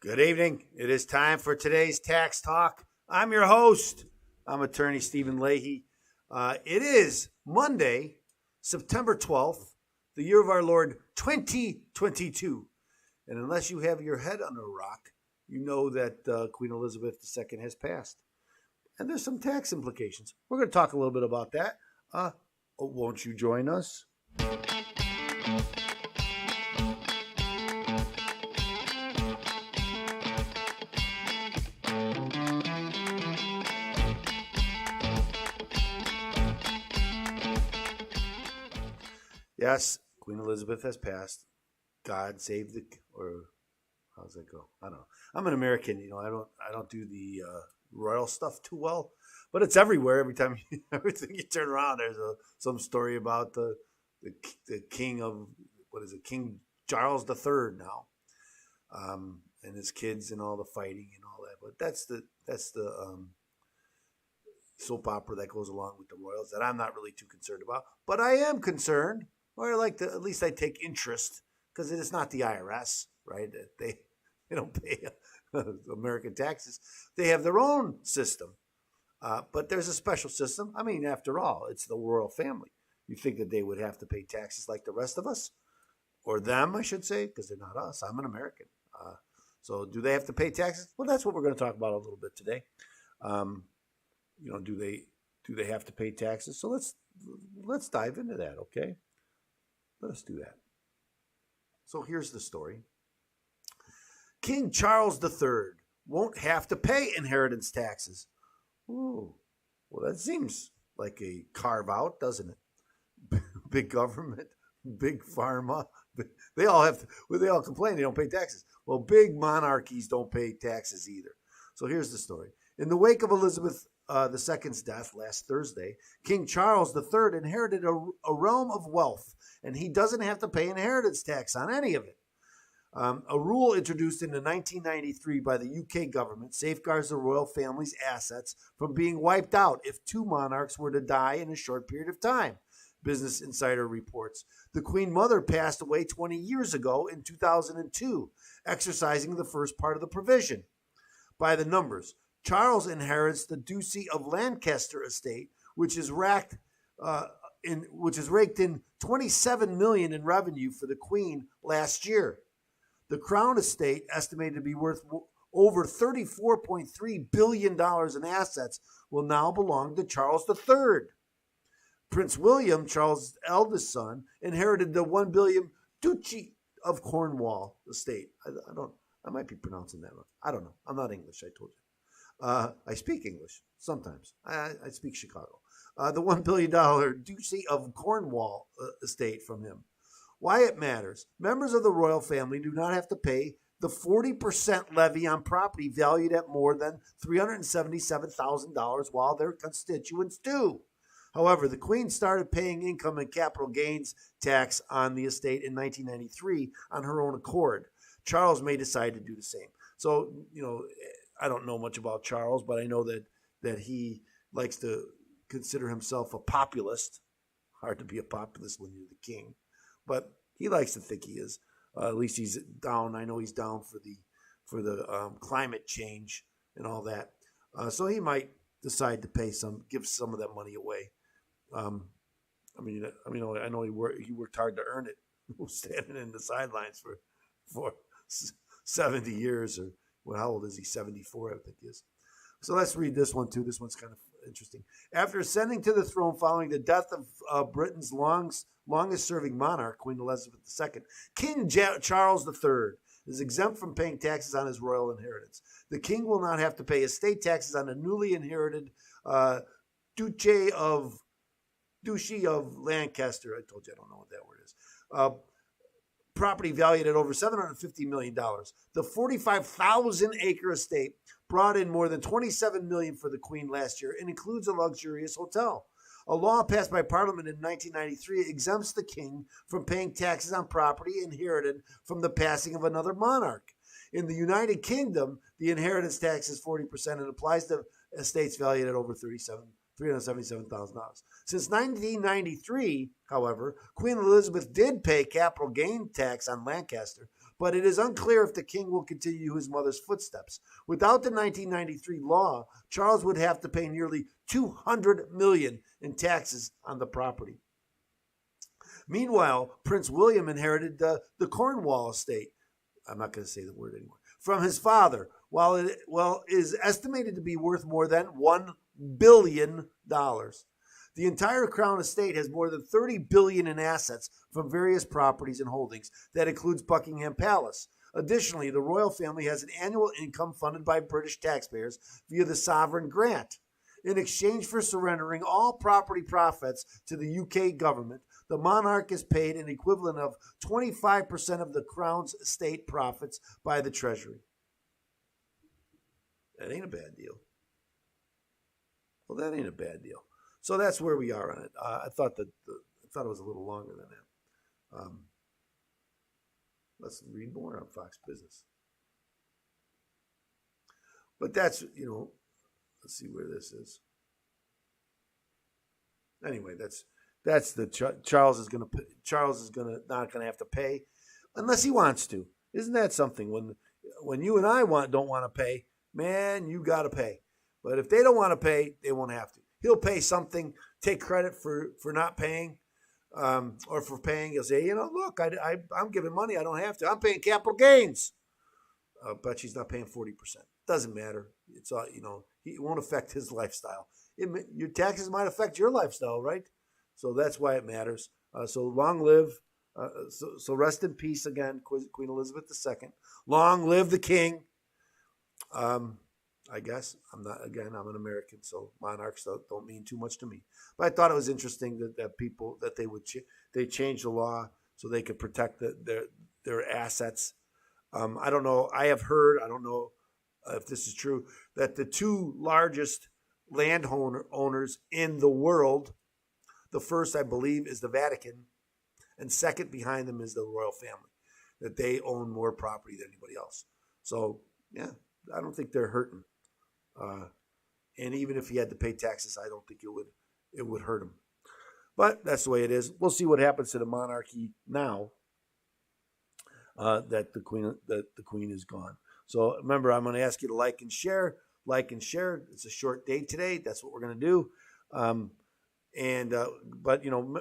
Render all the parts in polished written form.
Good evening. It is time for today's tax talk. I'm your host. I'm attorney Stephen Leahy. It is Monday, September 12th, the year of our Lord 2022. And unless you have your head under a rock, you know that Queen Elizabeth II has passed. And there's some tax implications. We're going to talk a little bit about that. Won't you join us? Yes, Queen Elizabeth has passed. God save the, or how's that go? I don't know. I'm an American, I don't do the royal stuff too well, but it's everywhere. Every time, everything you turn around, there's some story about the king of, what is it, King Charles III now, and his kids and all the fighting and all that. But that's the soap opera that goes along with the royals that I'm not really too concerned about. But I am concerned, or at least I take interest, because it is not the IRS, right? They don't pay American taxes. They have their own system, but there's a special system. I mean, after all, it's the royal family. You think that they would have to pay taxes like the rest of us, or them, I should say, because they're not us. I'm an American. So do they have to pay taxes? Well, that's what we're going to talk about a little bit today. Do they have to pay taxes? So let's dive into that, okay? Let us do that. So here's the story. King Charles III won't have to pay inheritance taxes. Ooh, well, that seems like a carve out, doesn't it? Big government, big pharma, they all complain they don't pay taxes. Well, big monarchies don't pay taxes either. So here's the story. In the wake of Elizabeth II's death last Thursday, King Charles III inherited a realm of wealth, and he doesn't have to pay inheritance tax on any of it. A rule introduced in 1993 by the UK government safeguards the royal family's assets from being wiped out if two monarchs were to die in a short period of time, Business Insider reports. The Queen Mother passed away 20 years ago in 2002, exercising the first part of the provision. By the numbers, Charles inherits the Duchy of Lancaster estate, which is raked in 27 million in revenue for the Queen last year. The Crown estate, estimated to be worth over $34.3 billion in assets, will now belong to Charles III. Prince William, Charles' eldest son, inherited the $1 billion Duchy of Cornwall estate. I might be pronouncing that wrong. I don't know. I'm not English, I told you. I speak English sometimes. I speak Chicago. The $1 billion Duchy of Cornwall estate from him. Why it matters. Members of the royal family do not have to pay the 40% levy on property valued at more than $377,000, while their constituents do. However, the Queen started paying income and capital gains tax on the estate in 1993 on her own accord. Charles may decide to do the same. So, I don't know much about Charles, but I know that he likes to consider himself a populist. Hard to be a populist when you're the king, but he likes to think he is. At least he's down. I know he's down for the climate change and all that. So he might decide to give some of that money away. I know he worked hard to earn it. Standing in the sidelines for 70 years, or how old is he? 74, I think he is. So let's read this one too. This one's kind of interesting. After ascending to the throne following the death of Britain's longest-serving monarch, Queen Elizabeth II, King Charles III is exempt from paying taxes on his royal inheritance. The king will not have to pay estate taxes on the newly inherited Duchy of Lancaster. I told you I don't know what that word is. Property valued at over $750 million. The 45,000-acre estate brought in more than $27 million for the Queen last year and includes a luxurious hotel. A law passed by Parliament in 1993 exempts the king from paying taxes on property inherited from the passing of another monarch. In the United Kingdom, the inheritance tax is 40% and applies to estates valued at over $377,000. Since 1993, however, Queen Elizabeth did pay capital gain tax on Lancaster, but it is unclear if the king will continue his mother's footsteps. Without the 1993 law, Charles would have to pay nearly $200 million in taxes on the property. Meanwhile, Prince William inherited the Cornwall estate. I'm not going to say the word anymore. From his father, while it is estimated to be worth more than $1 billion. The entire Crown estate has more than $30 billion in assets from various properties and holdings. That includes Buckingham Palace. Additionally, the royal family has an annual income funded by British taxpayers via the Sovereign Grant. In exchange for surrendering all property profits to the UK government, the monarch is paid an equivalent of 25% of the Crown's estate profits by the Treasury. That ain't a bad deal. Well, that ain't a bad deal. So that's where we are on it. I thought it was a little longer than that. Let's read more on Fox Business. But that's, let's see where this is. Anyway, that's the Charles is not gonna have to pay unless he wants to. Isn't that something? When you and I don't want to pay, man, you got to pay. But if they don't want to pay, they won't have to. He'll pay something, take credit for not paying, or for paying. He'll say, look, I'm giving money. I don't have to. I'm paying capital gains. But she's not paying 40%. Doesn't matter. It's all, it won't affect his lifestyle. Your taxes might affect your lifestyle, right? So that's why it matters. So long live. So rest in peace again, Queen Elizabeth II. Long live the king. I guess I'm an American, so monarchs don't mean too much to me. But I thought it was interesting that people they changed the law so they could protect their assets. I don't know. I have heard. I don't know if this is true, that the two largest landowners in the world, the first I believe is the Vatican, and second behind them is the royal family. That they own more property than anybody else. So yeah, I don't think they're hurting. And even if he had to pay taxes, I don't think it would hurt him. But that's the way it is. We'll see what happens to the monarchy now that the queen is gone. So remember, I'm going to ask you to like and share. Like and share. It's a short day today. That's what we're going to do. But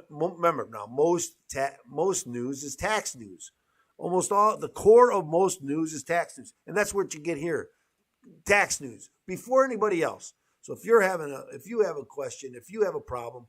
remember now, most news is tax news. Almost all the core of most news is tax news, and that's what you get here. Tax news before anybody else. So if you have a question, if you have a problem,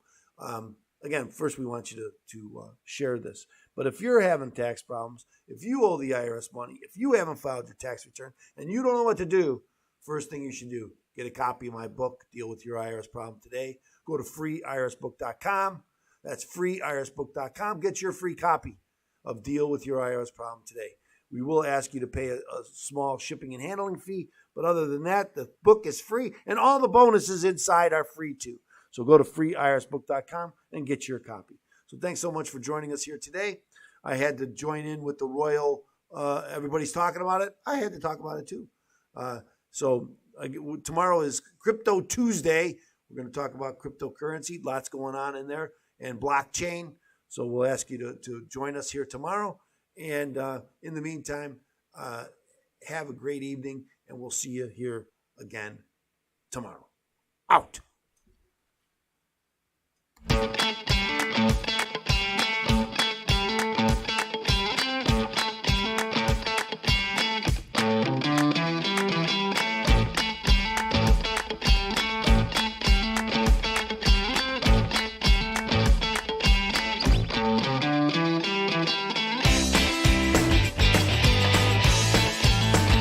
again, first we want you to share this. But if you're having tax problems, if you owe the IRS money, if you haven't filed your tax return and you don't know what to do, first thing you should do, get a copy of my book, Deal with Your IRS Problem Today. Go to freeirsbook.com. That's freeirsbook.com. Get your free copy of Deal with Your IRS Problem Today. We will ask you to pay a small shipping and handling fee, but other than that, the book is free, and all the bonuses inside are free too. So go to freeirsbook.com and get your copy. So thanks so much for joining us here today. I had to join in with the royal, everybody's talking about it. I had to talk about it too. Tomorrow is Crypto Tuesday. We're going to talk about cryptocurrency. Lots going on in there, and blockchain. So we'll ask you to join us here tomorrow. And in the meantime, have a great evening, and we'll see you here again tomorrow. Out.